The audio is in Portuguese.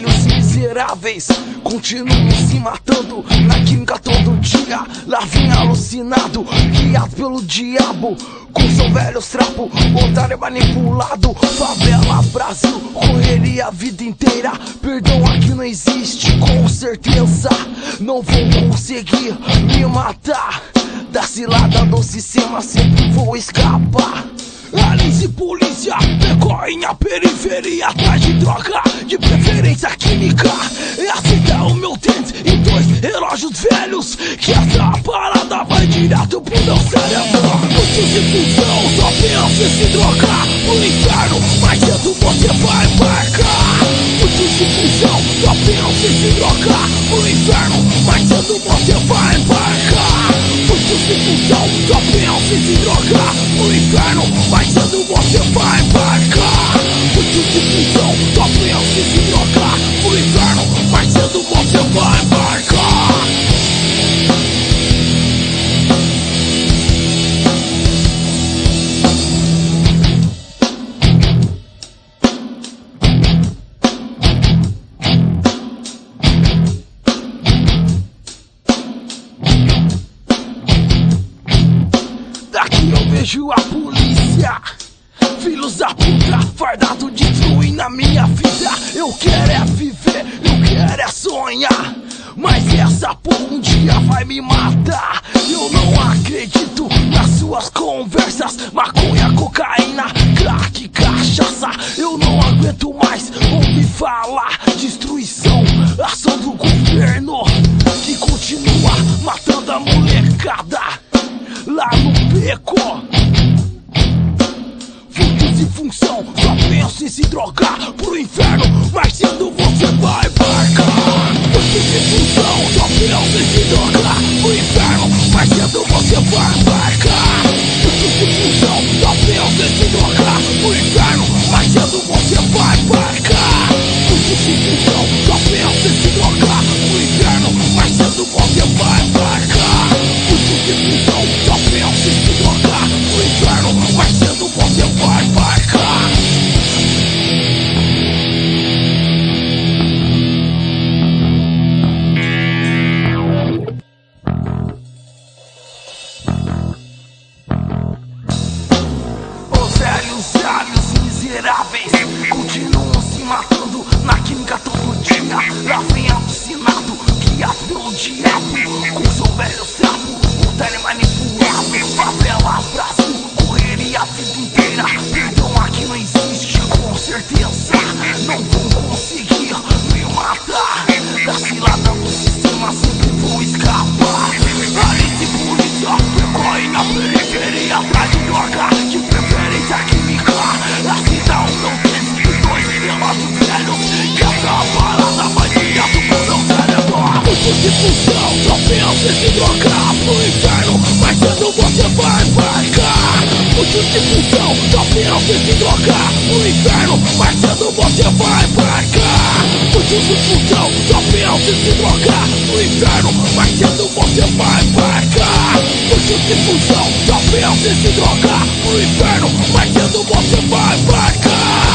velhos miseráveis continuam se matando na química todo dia. Lá vem alucinado, guiado pelo diabo, com seu velhos trapo, otário manipulado. Favela, Brasil, correria a vida inteira. Perdão aqui não existe, com certeza não vou conseguir me matar. Da cilada do sistema sempre vou escapar. Alice e polícia percorrem a periferia atrás de droga, de preferência química. Esse é o meu tênis e 2 relógios velhos, que essa parada vai direto pro meu cérebro. Muitos de fusão só pensa em se drogar pro inferno, mas cedo você vai embarcar. Muitos de fusão só pensa em se drogar pro inferno, mas cedo você vai embarcar. Muitos de fusão só pensa em se drogar pro inferno, mas cedo você vai embarcar. Muitos de fusão só pensa em se drogar pro inferno, mas cedo você vai embarcar. Daqui eu vejo a polícia, filhos da puta, fardado de destruir na minha vida. Eu quero é viver, eu quero é sonhar, mas essa porra um dia vai me matar. Eu não acredito nas suas conversas, maconha, cocaína, crack, cachaça. Eu não aguento mais ouvir falar destruição, ação do governo que continua matando a molecada lá no beco. Filhos de função só pensam em se drogar pro inferno, mas cedo você vai embarcar. Filhos de função só pensam em se drogar pro inferno, mas cedo você vai embarcar. Filhos de função só pensam em se drogar pro inferno, mas cedo você vai embarcar. Filhos de função só pensam em se drogar pro inferno, mas cedo você vai embarcar. Filhos de função só pensam em se drogar pro inferno, mas cedo você vai embarcar. Os velhos miseráveis continuam se matando na química todo dia. Lá vem alucinado, guiado pelo diabo, com seu velho trapo, otário manipulado. Favela, Brasil, correria a vida inteira. Perdão aqui não existe, com certeza não vão conseguir me matar. Da cilada do sistema sempre vou escapar. Alice e polícia percorrem na periferia atrás de droga, de preferência química. Assim dá o meu tênis e 2 relógios velhos, que essa parada vai direto pro meu cérebro. Muitos de fusão só pensam em se drogar pro inferno, mas cedo você vai embarcar. Muitos de fusão só pensam em se drogar pro inferno, mas cedo você vai embarcar. Muitos de fusão só pensam em se drogar pro inferno, mas cedo você vai embarcar. Muitos de fusão só pensam em se drogar pro inferno, mas cedo você vai embarcar.